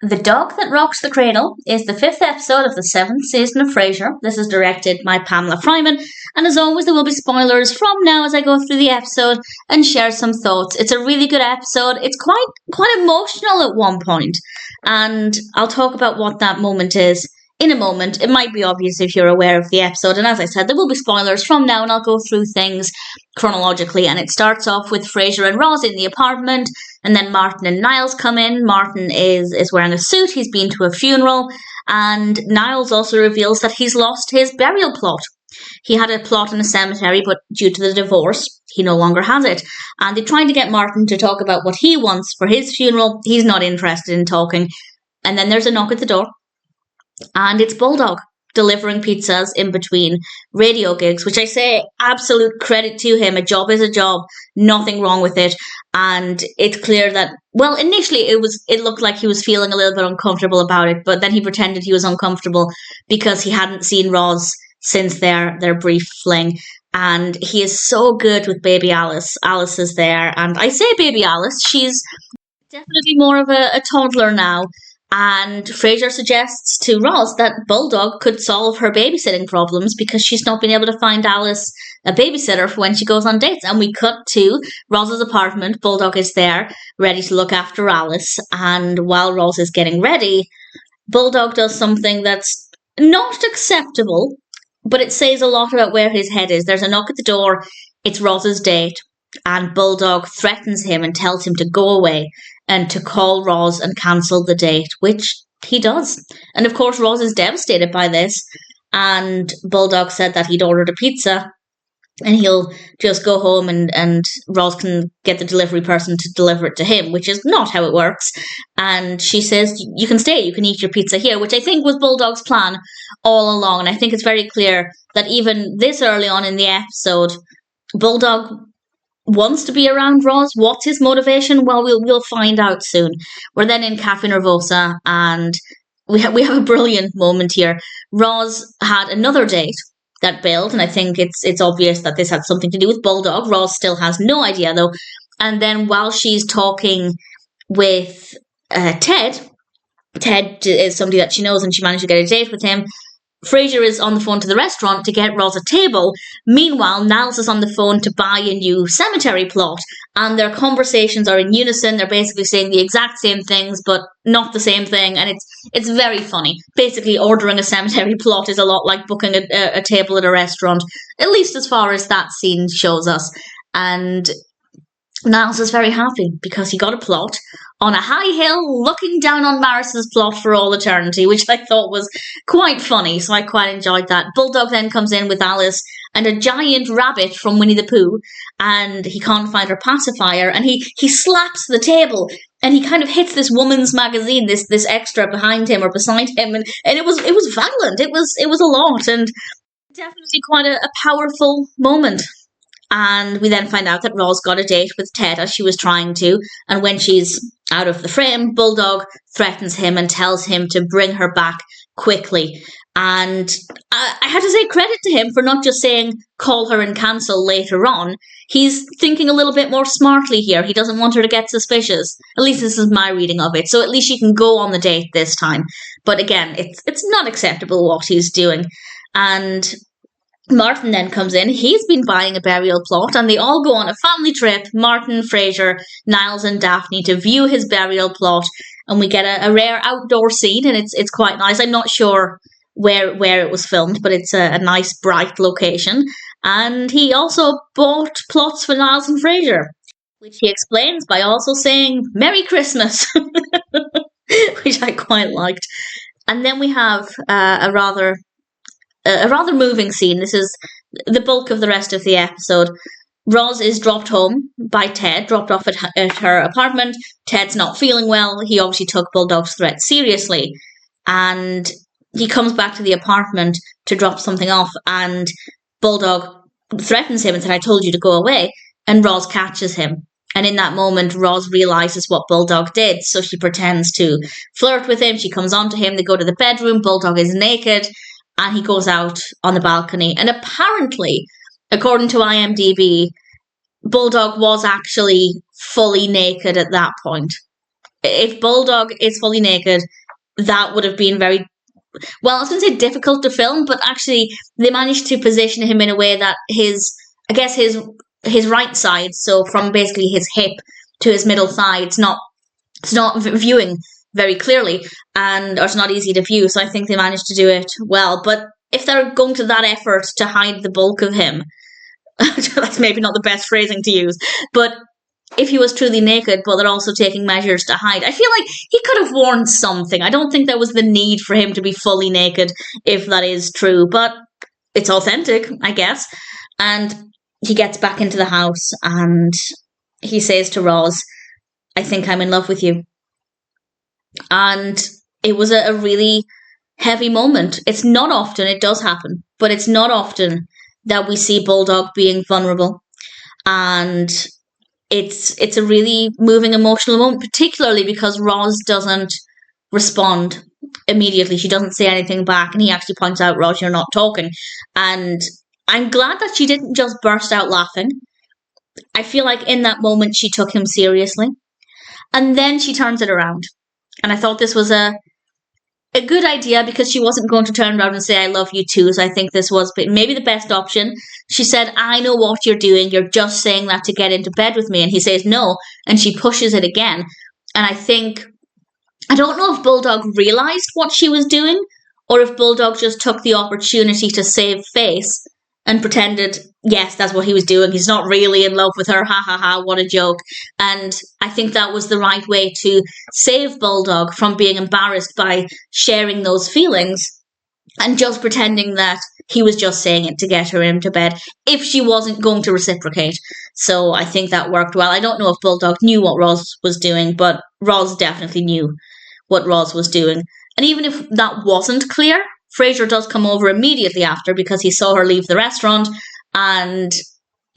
The Dog That Rocks the Cradle is the 5th episode of the 7th season of Frasier. This is directed by Pamela Fryman, and as always there will be spoilers from now as I go through the episode and share some thoughts. It's a really good episode. It's quite emotional at one point, and I'll talk about what that moment is in a moment. It might be obvious if you're aware of the episode, and as I said, there will be spoilers from now, and I'll go through things chronologically. And it starts off with Frasier and Roz in the apartment, and then Martin and Niles come in. Martin is wearing a suit. He's been to a funeral, and Niles also reveals that he's lost his burial plot. He had a plot in a cemetery, but due to the divorce, he no longer has it. And they're trying to get Martin to talk about what he wants for his funeral. He's not interested in talking. And then there's a knock at the door, and it's Bulldog delivering pizzas in between radio gigs, which I say absolute credit to him. A job is a job, nothing wrong with it. And it's clear that, well, initially it looked like he was feeling a little bit uncomfortable about it, but then he pretended he was uncomfortable because he hadn't seen Roz since their brief fling. And he is so good with baby Alice. Alice is there, and I say baby Alice, she's definitely more of a toddler now. And Frasier suggests to Roz that Bulldog could solve her babysitting problems because she's not been able to find Alice a babysitter for when she goes on dates. And we cut to Roz's apartment. Bulldog is there, ready to look after Alice. And while Roz is getting ready, Bulldog does something that's not acceptable, but it says a lot about where his head is. There's a knock at the door. It's Roz's date. And Bulldog threatens him and tells him to go away and to call Roz and cancel the date, which he does. And of course, Roz is devastated by this. And Bulldog said that he'd ordered a pizza and he'll just go home and Roz can get the delivery person to deliver it to him, which is not how it works. And she says, you can stay, you can eat your pizza here, which I think was Bulldog's plan all along. And I think it's very clear that even this early on in the episode, Bulldog wants to be around Roz. What's his motivation? Well, we'll find out soon. We're then in Cafe Nervosa, and we have a brilliant moment here. Roz had another date that bailed, and I think it's obvious that this had something to do with Bulldog. Roz still has no idea though. And then while she's talking with Ted is somebody that she knows, and she managed to get a date with him. Frasier is on the phone to the restaurant to get Roz a table. Meanwhile, Niles is on the phone to buy a new cemetery plot, and their conversations are in unison. They're basically saying the exact same things, but not the same thing, and it's very funny. Basically, ordering a cemetery plot is a lot like booking a table at a restaurant, at least as far as that scene shows us. And Niles is very happy because he got a plot on a high hill looking down on Maris's plot for all eternity, which I thought was quite funny, so I quite enjoyed that. Bulldog then comes in with Alice and a giant rabbit from Winnie the Pooh, and he can't find her pacifier, and he slaps the table, and he kind of hits this woman's magazine, this extra behind him or beside him, and it was violent. It was a lot, and definitely quite a powerful moment. And we then find out that Roz got a date with Ted, as she was trying to. And when she's out of the frame, Bulldog threatens him and tells him to bring her back quickly. And I had to say credit to him for not just saying, call her and cancel later on. He's thinking a little bit more smartly here. He doesn't want her to get suspicious. At least this is my reading of it. So at least she can go on the date this time. But again, it's not acceptable what he's doing. And Martin then comes in. He's been buying a burial plot, and they all go on a family trip, Martin, Frasier, Niles and Daphne, to view his burial plot. And we get a rare outdoor scene, and it's quite nice. I'm not sure where it was filmed, but it's a nice, bright location. And he also bought plots for Niles and Frasier, which he explains by also saying, Merry Christmas, which I quite liked. And then we have a rather moving scene. This is the bulk of the rest of the episode. Roz is dropped home by Ted, dropped off at her apartment. Ted's not feeling well. He obviously took Bulldog's threat seriously. And he comes back to the apartment to drop something off, and Bulldog threatens him and said, I told you to go away. And Roz catches him. And in that moment, Roz realizes what Bulldog did. So she pretends to flirt with him. She comes on to him. They go to the bedroom. Bulldog is naked. And he goes out on the balcony. And apparently, according to IMDb, Bulldog was actually fully naked at that point. If Bulldog is fully naked, that would have been very, well, I was going to say difficult to film, but actually they managed to position him in a way that his right side, so from basically his hip to his middle thigh, it's not viewing very clearly, or it's not easy to view. So I think they managed to do it well. But if they're going to that effort to hide the bulk of him, that's maybe not the best phrasing to use, but if he was truly naked, but they're also taking measures to hide, I feel like he could have worn something. I don't think there was the need for him to be fully naked, if that is true, but it's authentic, I guess. And he gets back into the house and he says to Roz, I think I'm in love with you. And it was a really heavy moment. It's not often, it does happen, but it's not often that we see Bulldog being vulnerable. And it's a really moving, emotional moment, particularly because Roz doesn't respond immediately. She doesn't say anything back, and he actually points out, Roz, you're not talking. And I'm glad that she didn't just burst out laughing. I feel like in that moment she took him seriously. And then she turns it around. And I thought this was a good idea because she wasn't going to turn around and say, I love you too. So I think this was maybe the best option. She said, I know what you're doing. You're just saying that to get into bed with me. And he says, no. And she pushes it again. And I don't know if Bulldog realised what she was doing or if Bulldog just took the opportunity to save face and pretended, yes, that's what he was doing. He's not really in love with her. Ha ha ha, what a joke. And I think that was the right way to save Bulldog from being embarrassed by sharing those feelings and just pretending that he was just saying it to get her into bed if she wasn't going to reciprocate. So I think that worked well. I don't know if Bulldog knew what Roz was doing, but Roz definitely knew what Roz was doing. And even if that wasn't clear, Frasier does come over immediately after because he saw her leave the restaurant and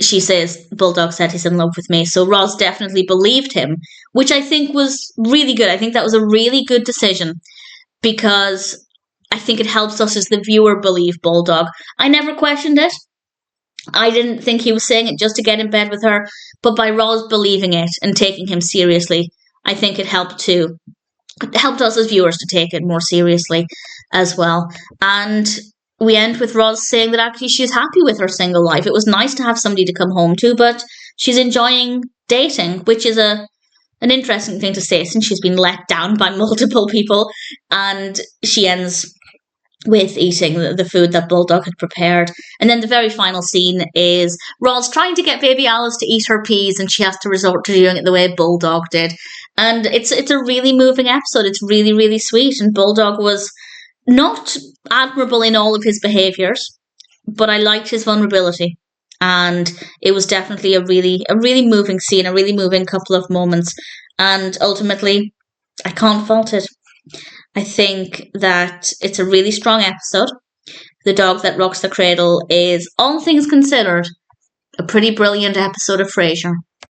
she says, Bulldog said he's in love with me. So Roz definitely believed him, which I think was really good. I think that was a really good decision because I think it helps us as the viewer believe Bulldog. I never questioned it. I didn't think he was saying it just to get in bed with her, but by Roz believing it and taking him seriously, I think it helped too. It helped us as viewers to take it more seriously as well. And we end with Roz saying that actually she's happy with her single life. It was nice to have somebody to come home to, but she's enjoying dating, which is an interesting thing to say since she's been let down by multiple people. And she ends with eating the food that Bulldog had prepared. And then the very final scene is Roz trying to get baby Alice to eat her peas, and she has to resort to doing it the way Bulldog did. And it's a really moving episode. It's really, really sweet. And Bulldog was not admirable in all of his behaviours, but I liked his vulnerability. And it was definitely a really moving scene, a really moving couple of moments. And ultimately, I can't fault it. I think that it's a really strong episode. The Dog That Rocks the Cradle is, all things considered, a pretty brilliant episode of Frasier.